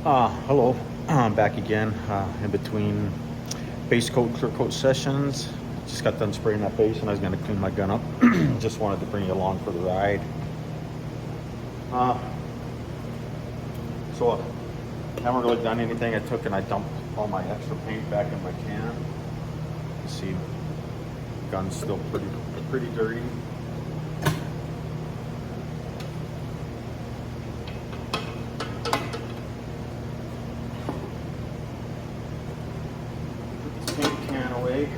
Hello, I'm back again in between base coat, clear coat sessions. Just got done spraying that base and I was going to clean my gun up. Just wanted to bring you along for the ride. So I haven't really done anything. I took and I dumped all my extra paint back in my can. You see, the gun's still pretty dirty. Paint can away.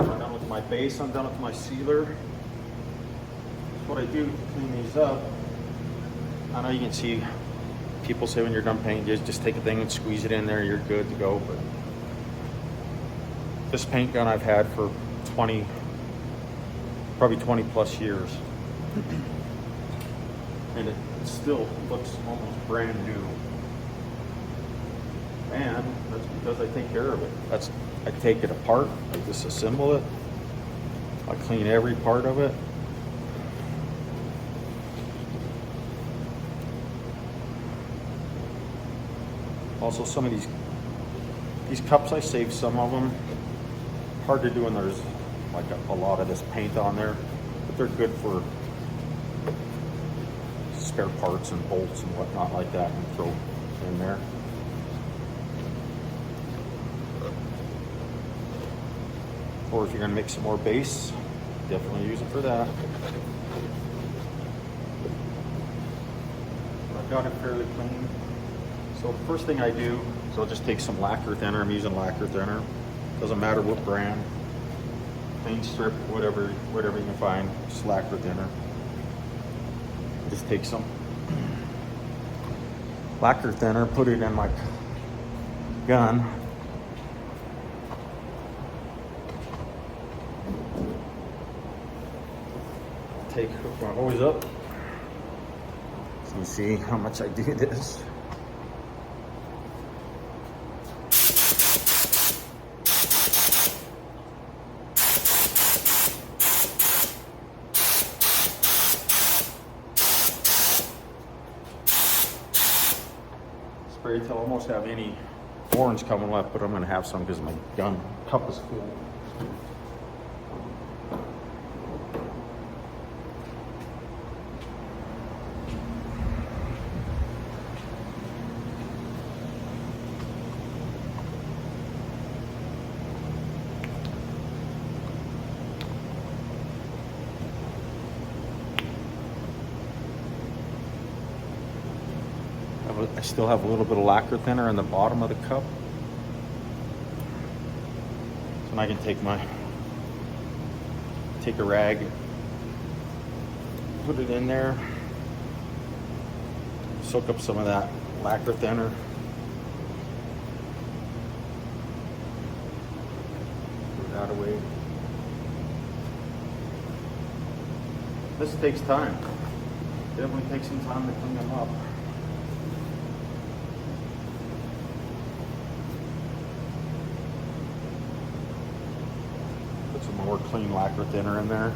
I'm done with my base, I'm done with my sealer. What I do to clean these up, I know you can see people say when you're done painting, just take a thing and squeeze it in there, you're good to go. But this paint gun I've had for probably 20 plus years. And it still looks almost brand new. And that's because I take care of it. I take it apart, I disassemble it, I clean every part of it. Also, some of these cups, I saved some of them. Hard to do when there's like a lot of this paint on there, but they're good for spare parts and bolts and whatnot like that, and throw in there. Or if you're gonna make some more base, definitely use it for that. I've got it fairly clean. So the first thing I do is I'll just take some lacquer thinner. I'm using lacquer thinner. Doesn't matter what brand, paint strip, whatever you can find, just lacquer thinner. Just take some lacquer thinner, put it in my gun. Hook my hose up. So you see how much I do this. Spray till I almost have any orange coming left, but I'm going to have some because my gun cup is full. I still have a little bit of lacquer thinner in the bottom of the cup. So now I can take a rag, put it in there, soak up some of that lacquer thinner. Put that away. This takes time. Definitely takes some time to clean them up. Some more clean lacquer thinner in there.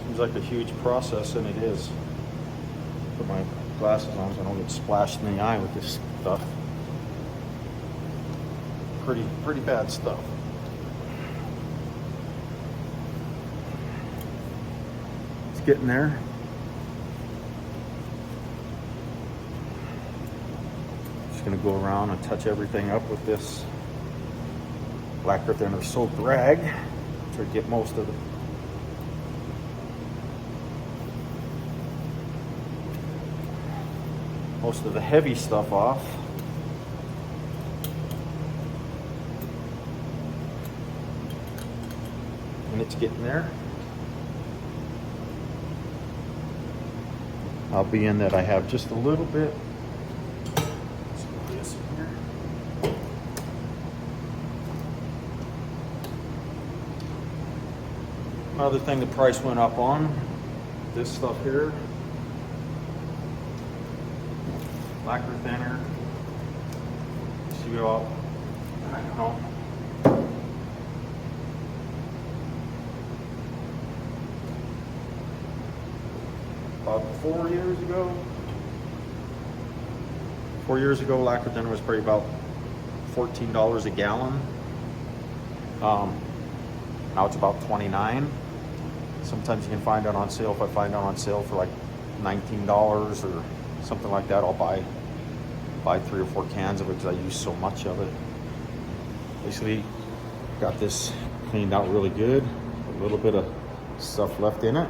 Seems like a huge process, and it is. Put my glasses on so I don't get splashed in the eye with this stuff. Pretty bad stuff. It's getting there. Going to go around and touch everything up with this lacquer thinner soaked rag to get most of the heavy stuff off. And it's getting there. I'll be in that I have just a little bit. Another thing the price went up on, this stuff here. lacquer thinner, to be about, I don't know, about 4 years ago. 4 years ago, lacquer thinner was probably about $14 a gallon. Now it's about 29. Sometimes you can find it on sale. If I find it on sale for like $19 or something like that, I'll buy 3 or 4 cans of it because I use so much of it. Basically, got this cleaned out really good. A little bit of stuff left in it.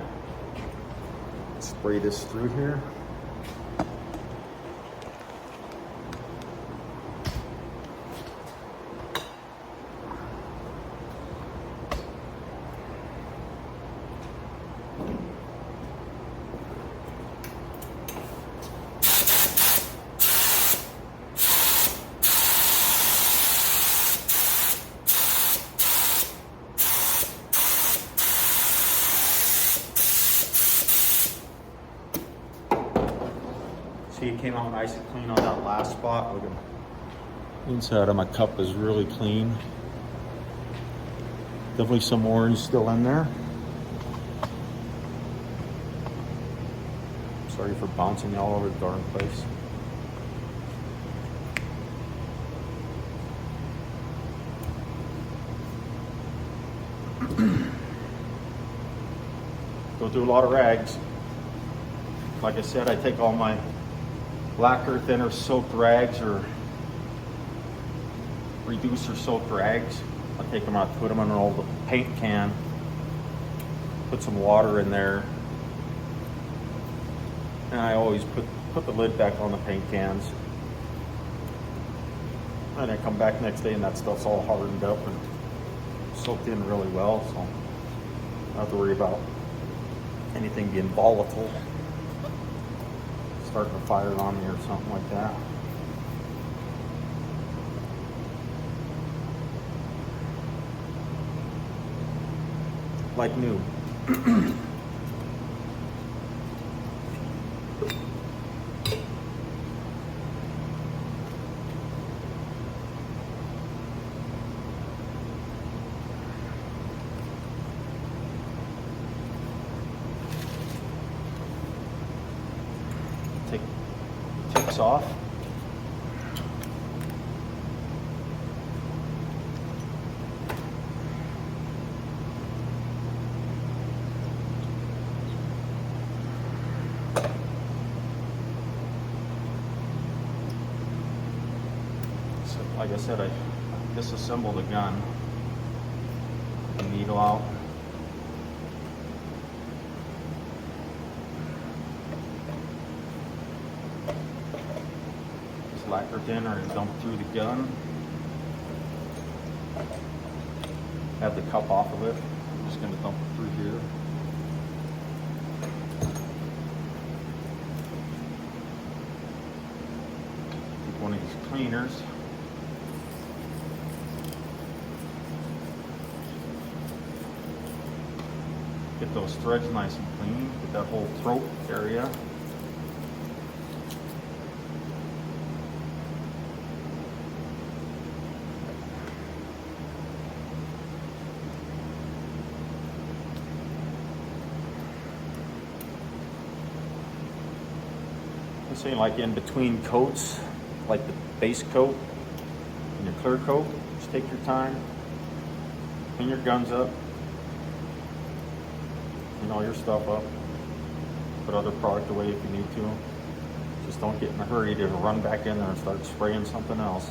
Spray this through here. See, it came out nice and clean on that last spot. Look at the inside of my cup is really clean. Definitely some orange still in there. Sorry for bouncing all over the darn place. Go through a lot of rags. Like I said, I take all my lacquer thinner soaked rags or reducer soaked rags. I take them out, put them in an old paint can, put some water in there, and I always put the lid back on the paint cans. And I come back next day and that stuff's all hardened up and soaked in really well, so I don't have to worry about anything being volatile, starting a fire on me or something like that. Like new. Takes off. So, like I said, I disassembled the gun. The needle out. Lacquer thinner and dump through the gun. Have the cup off of it. I'm just going to dump it through here. Take one of these cleaners. Get those threads nice and clean. Get that whole throat area. Saying like in between coats, like the base coat and your clear coat, just take your time, clean your guns up, clean all your stuff up, put other product away if you need to. Just don't get in a hurry to run back in there and start spraying something else.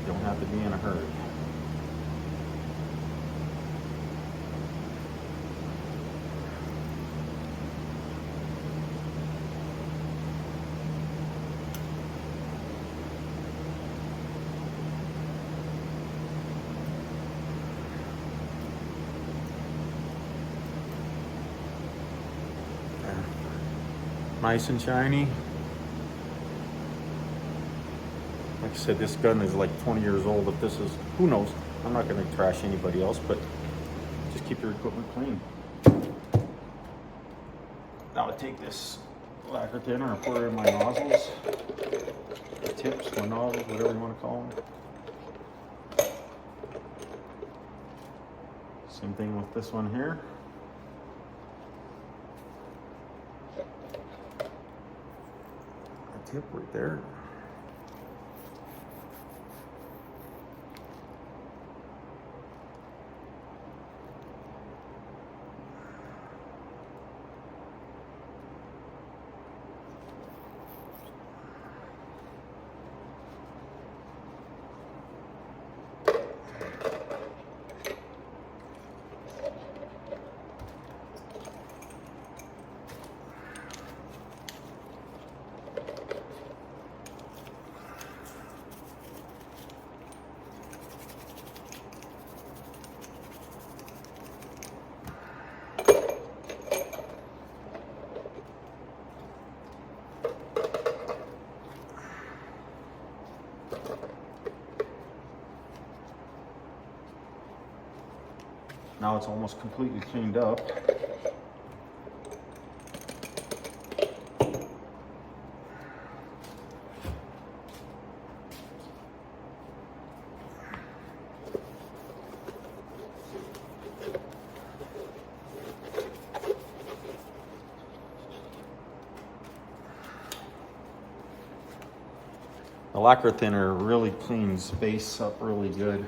You don't have to be in a hurry. Nice and shiny. Like I said, this gun is like 20 years old. If this is, who knows? I'm not going to trash anybody else, but just keep your equipment clean. Now I take this lacquer thinner and pour it in my nozzles. tips or nozzles, whatever you want to call them. Same thing with this one here. A tip right there. Now it's almost completely cleaned up. The lacquer thinner really cleans base up really good.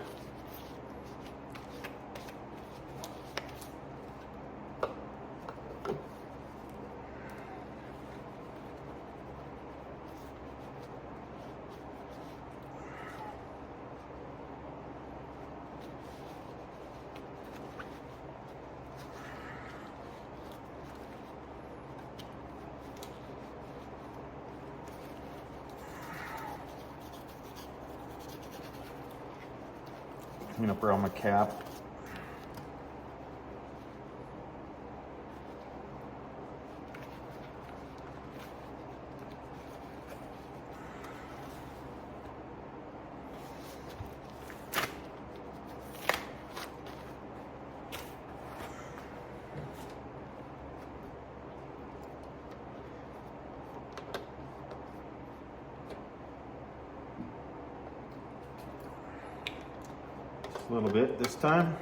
Clean up around my cap. A little bit this time.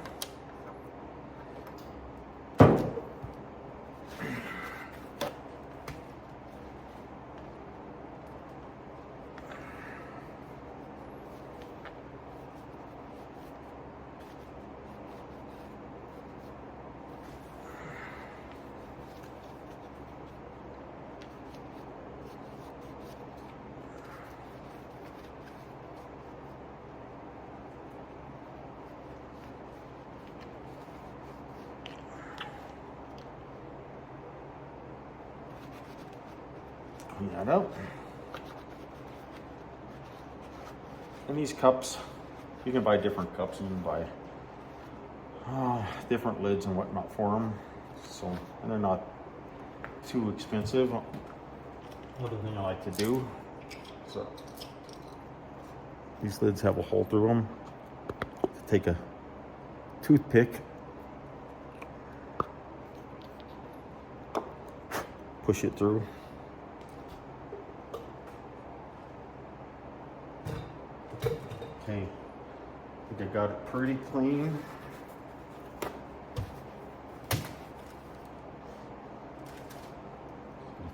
Clean that up. And these cups, you can buy different cups. You can buy different lids and whatnot for them. So, and they're not too expensive. Another thing I like to do, so these lids have a hole through them. Take a toothpick, push it through. Okay, I think I got it pretty clean.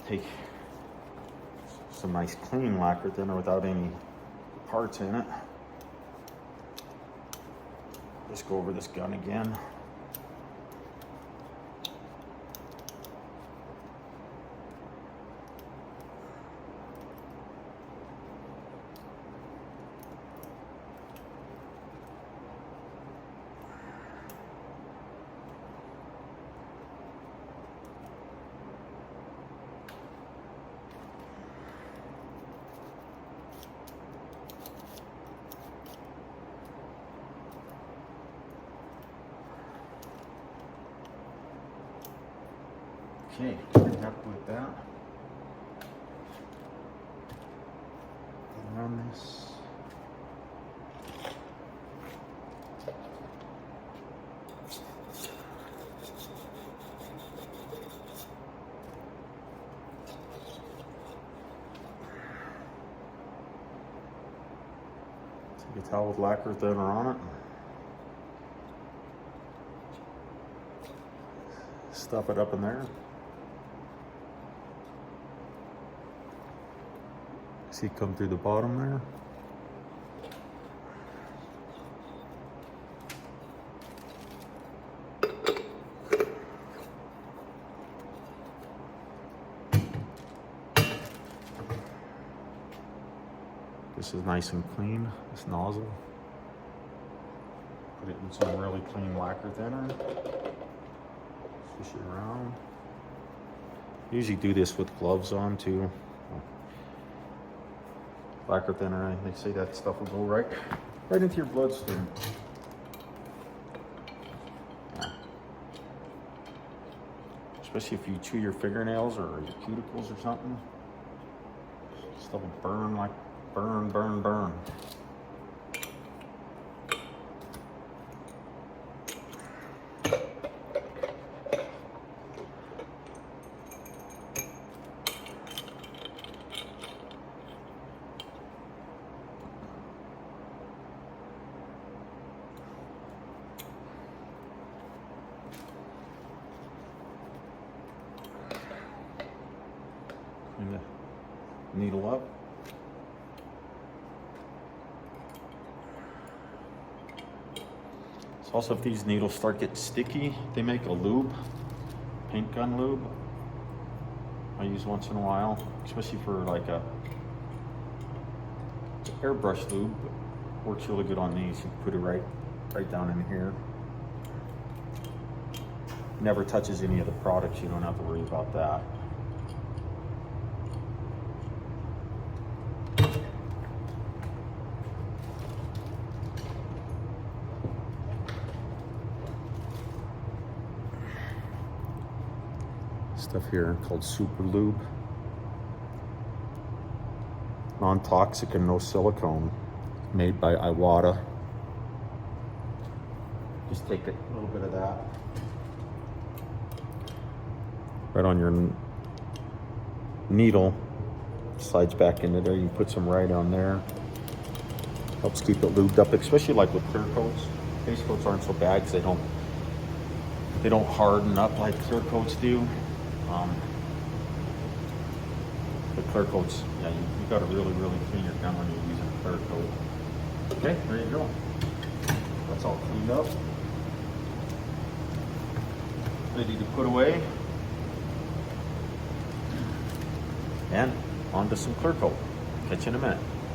Take some nice clean lacquer thinner without any parts in it. Just go over this gun again. Okay, pretty happy with that. Run this. You can tell with lacquer thinner on it. Stuff it up in there. See it come through the bottom there. This is nice and clean, this nozzle. Put it in some really clean lacquer thinner. Swish it around. Usually do this with gloves on too. Lacquer thinner, they say that stuff will go right into your bloodstream. Yeah. Especially if you chew your fingernails or your cuticles or something. Stuff will burn like burn. Clean the needle up. Also, if these needles start getting sticky, they make a lube, paint gun lube. I use once in a while, especially for like it's airbrush lube, but works really good on these. You put it right down in here. Never touches any of the products. You don't have to worry about that. Stuff here called Super Lube. Non-toxic and no silicone. Made by Iwata. Just take a little bit of that. Right on your needle. Slides back into there. You can put some right on there. Helps keep it lubed up, especially like with clear coats. Base coats aren't so bad because they don't harden up like clear coats do. The clear coats, yeah, you got to really clean your gun when you're using a clear coat. Okay, there you go. That's all cleaned up. Ready to put away. And on to some clear coat. Catch you in a minute.